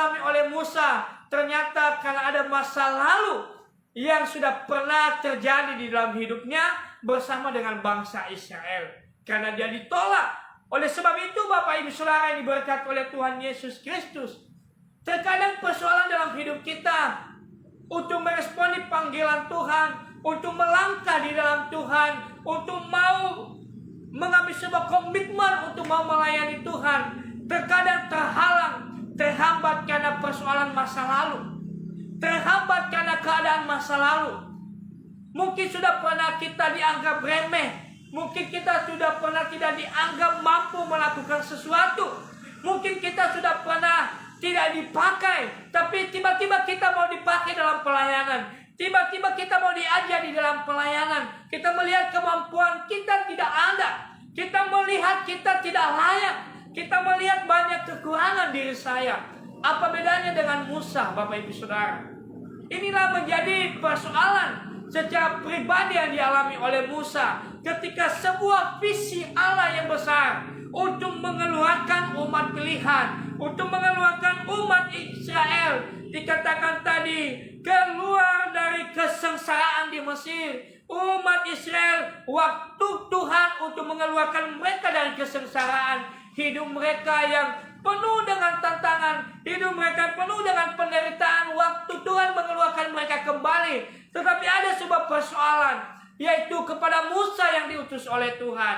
dialami oleh Musa ternyata karena ada masa lalu yang sudah pernah terjadi di dalam hidupnya bersama dengan bangsa Israel. Karena dia ditolak. Oleh sebab itu Bapak Ibu Saudara yang diberkati oleh Tuhan Yesus Kristus, terkadang persoalan dalam hidup kita untuk meresponi panggilan Tuhan, untuk melangkah di dalam Tuhan, untuk mau mengambil sebuah komitmen untuk mau melayani Tuhan, terkadang terhalang, terhambat karena persoalan masa lalu, terhambat karena keadaan masa lalu. Mungkin sudah pernah kita dianggap remeh, mungkin kita sudah pernah tidak dianggap mampu melakukan sesuatu, mungkin kita sudah pernah tidak dipakai, tapi tiba-tiba kita mau dipakai dalam pelayanan. Tiba-tiba kita mau diajar di dalam pelayanan. Kita melihat kemampuan kita tidak ada. Kita melihat kita tidak layak. Kita melihat banyak kekurangan diri saya. Apa bedanya dengan Musa, Bapak Ibu Saudara? Inilah menjadi persoalan secara pribadi yang dialami oleh Musa ketika sebuah visi Allah yang besar untuk mengeluarkan umat pilihan, untuk mengeluarkan umat Israel, dikatakan tadi keluar dari kesengsaraan di Mesir. Umat Israel, waktu Tuhan untuk mengeluarkan mereka dari kesengsaraan, hidup mereka yang penuh dengan tantangan, hidup mereka penuh dengan penderitaan, waktu Tuhan mengeluarkan mereka kembali. Tetapi ada sebuah persoalan, yaitu kepada Musa yang diutus oleh Tuhan.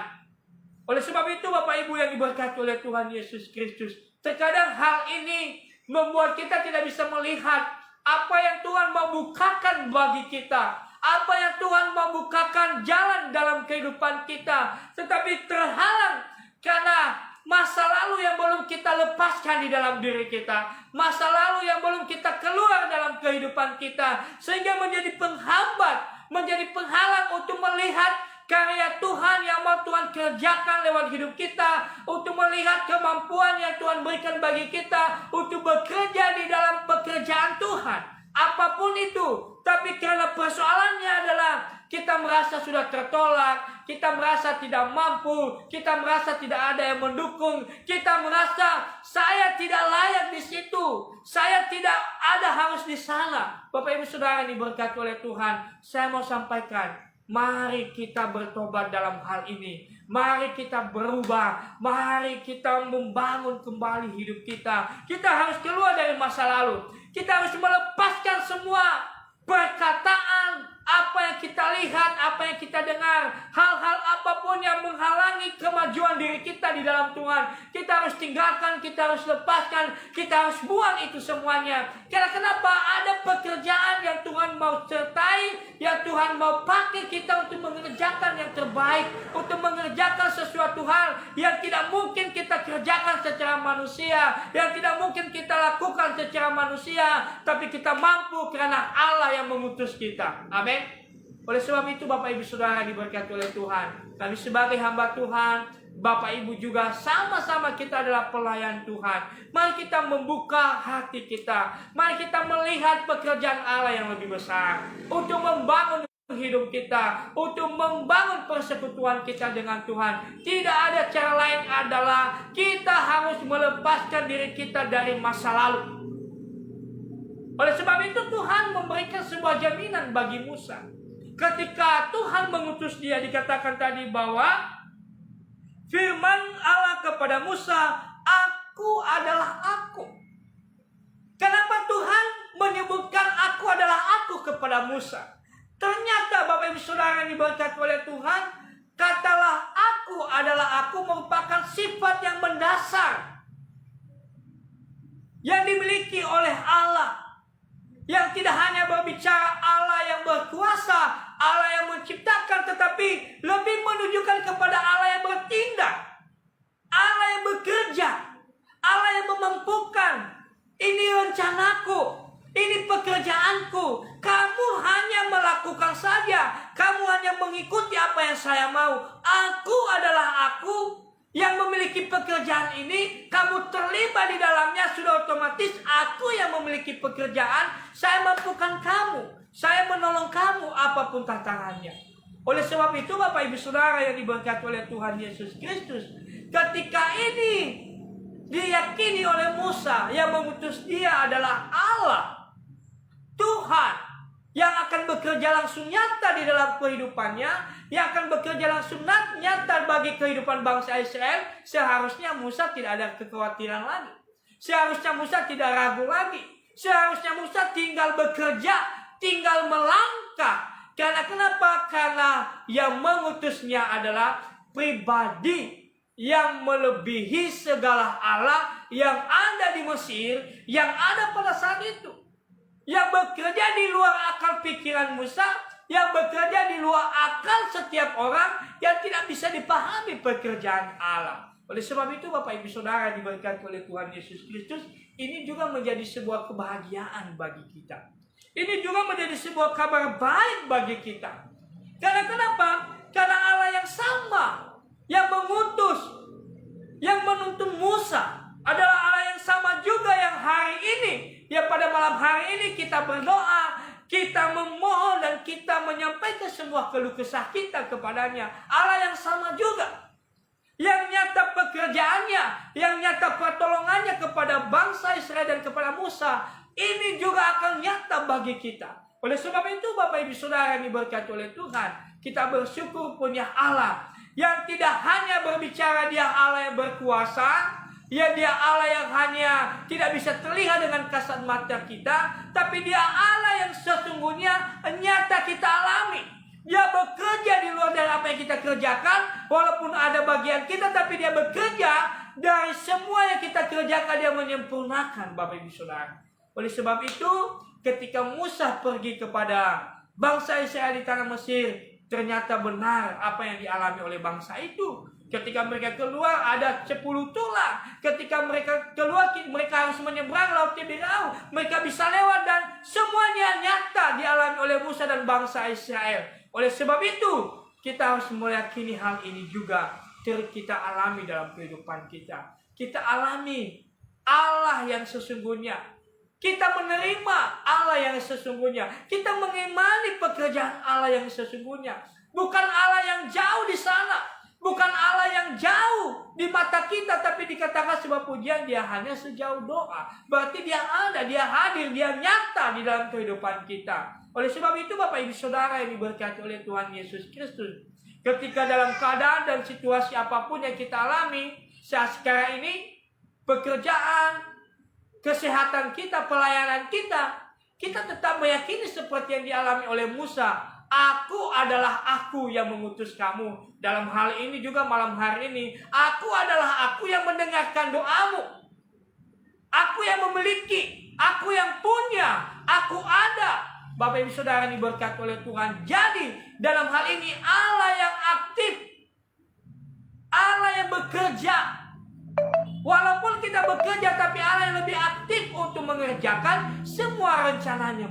Oleh sebab itu Bapak Ibu yang diberkati oleh Tuhan Yesus Kristus, terkadang hal ini membuat kita tidak bisa melihat apa yang Tuhan mau bukakan bagi kita, apa yang Tuhan mau bukakan jalan dalam kehidupan kita, tetapi terhalang karena masa lalu yang belum kita lepaskan di dalam diri kita, masa lalu yang belum kita keluar dalam kehidupan kita, sehingga menjadi penghambat, menjadi penghalang untuk melihat karya Tuhan yang mau Tuhan kerjakan lewat hidup kita, untuk melihat kemampuan yang Tuhan berikan bagi kita untuk bekerja di dalam pekerjaan Tuhan, apapun itu. Tapi karena persoalannya adalah kita merasa sudah tertolak, kita merasa tidak mampu, kita merasa tidak ada yang mendukung, kita merasa saya tidak layak di situ, saya tidak ada harus di sana. Bapak Ibu Saudara yang diberkati oleh Tuhan, saya mau sampaikan, mari kita bertobat dalam hal ini. Mari kita berubah. Mari kita membangun kembali hidup kita. Kita harus keluar dari masa lalu. Kita harus melepaskan semua perkataan, apa yang kita lihat, apa yang kita dengar, hal-hal apapun yang menghalangi kemajuan diri kita di dalam Tuhan. Kita harus tinggalkan, kita harus lepaskan, kita harus buang itu semuanya. Karena kenapa? Ada pekerjaan yang Tuhan mau sertai, yang Tuhan mau pakai kita untuk mengerjakan yang terbaik, untuk mengerjakan sesuatu hal yang tidak mungkin kita kerjakan secara manusia, yang tidak mungkin kita lakukan secara manusia, tapi kita mampu karena Allah yang mengutus kita. Amin. Oleh sebab itu Bapak Ibu Saudara diberkati oleh Tuhan, kami sebagai hamba Tuhan, Bapak Ibu juga sama-sama kita adalah pelayan Tuhan. Mari kita membuka hati kita, mari kita melihat pekerjaan Allah yang lebih besar untuk membangun hidup kita, untuk membangun persekutuan kita dengan Tuhan. Tidak ada cara lain, adalah kita harus melepaskan diri kita dari masa lalu. Oleh sebab itu Tuhan memberikan sebuah jaminan bagi Musa. Ketika Tuhan mengutus dia, dikatakan tadi bahwa firman Allah kepada Musa, "Aku adalah Aku." Kenapa Tuhan menyebutkan "Aku adalah Aku" kepada Musa? Ternyata Bapak Ibu Saudara yang diberkati oleh Tuhan, katalah "Aku adalah Aku" merupakan sifat yang mendasar yang dimiliki oleh Allah, yang tidak hanya berbicara Allah yang berkuasa, Allah yang menciptakan, tetapi lebih menunjukkan kepada Allah yang bertindak, Allah yang bekerja, Allah yang memampukan. Ini rencanaku, ini pekerjaanku. Kamu hanya melakukan saja, kamu hanya mengikuti apa yang saya mau. Aku adalah Aku yang memiliki pekerjaan ini, kamu terlibat di dalamnya, sudah otomatis Aku yang memiliki pekerjaan. Saya mampukan kamu, saya menolong kamu apapun tantangannya. Oleh sebab itu Bapak Ibu Saudara yang diberkati oleh Tuhan Yesus Kristus, ketika ini diyakini oleh Musa, yang mengutus dia adalah Allah, Tuhan, yang akan bekerja langsung nyata di dalam kehidupannya, yang akan bekerja langsung nyata bagi kehidupan bangsa Israel. Seharusnya Musa tidak ada kekhawatiran lagi. Seharusnya Musa tidak ragu lagi. Seharusnya Musa tinggal bekerja, tinggal melangkah. Karena kenapa? Karena yang mengutusnya adalah pribadi yang melebihi segala Allah yang ada di Mesir, yang ada pada saat itu, yang bekerja di luar akal pikiran Musa, yang bekerja di luar akal setiap orang, yang tidak bisa dipahami pekerjaan Allah. Oleh sebab itu, Bapak Ibu Saudara diberkati oleh Tuhan Yesus Kristus, ini juga menjadi sebuah kebahagiaan bagi kita. Ini juga menjadi sebuah kabar baik bagi kita. Karena kenapa? Karena Allah yang sama, yang mengutus, yang menuntun Musa, adalah Allah yang sama juga yang hari ini, ya pada malam hari ini kita berdoa, kita memohon dan kita menyampaikan semua keluh kesah kita kepadanya. Allah yang sama juga, yang nyata pekerjaannya, yang nyata pertolongannya kepada bangsa Israel dan kepada Musa, ini juga akan nyata bagi kita. Oleh sebab itu, Bapak Ibu Saudara yang diberkati oleh Tuhan, kita bersyukur punya Allah yang tidak hanya berbicara dia Allah yang berkuasa, ya dia Allah yang hanya tidak bisa terlihat dengan kasat mata kita, tapi dia Allah yang sesungguhnya nyata kita alami. Dia bekerja di luar dari apa yang kita kerjakan, walaupun ada bagian kita, tapi dia bekerja dari semua yang kita kerjakan, dia menyempurnakan, Bapak Ibu Saudara. Oleh sebab itu, ketika Musa pergi kepada bangsa Israel di tanah Mesir, ternyata benar apa yang dialami oleh bangsa itu. Ketika mereka keluar ada 10 tulah. Ketika mereka keluar, mereka harus menyeberang laut Tiberau. Mereka bisa lewat dan semuanya nyata dialami oleh Musa dan bangsa Israel. Oleh sebab itu, kita harus meyakini hal ini juga kita alami dalam kehidupan kita. Kita alami Allah yang sesungguhnya. Kita menerima Allah yang sesungguhnya. Kita mengimani pekerjaan Allah yang sesungguhnya. Bukan Allah yang jauh di sana. Bukan Allah yang jauh di mata kita. Tapi dikatakan sebuah pujian, dia hanya sejauh doa. Berarti dia ada, dia hadir, dia nyata di dalam kehidupan kita. Oleh sebab itu, Bapak Ibu Saudara yang diberkati oleh Tuhan Yesus Kristus, ketika dalam keadaan dan situasi apapun yang kita alami saat sekarang ini, pekerjaan, kesehatan kita, pelayanan kita, kita tetap meyakini seperti yang dialami oleh Musa. Aku adalah aku yang mengutus kamu. Dalam hal ini juga malam hari ini, aku adalah aku yang mendengarkan doamu. Aku yang memiliki, aku yang punya, aku ada. Bapak Ibu Saudara diberkati oleh Tuhan. Jadi dalam hal ini Allah yang aktif, Allah yang bekerja. Walaupun kita bekerja, tapi Allah yang lebih aktif untuk mengerjakan semua rencananya.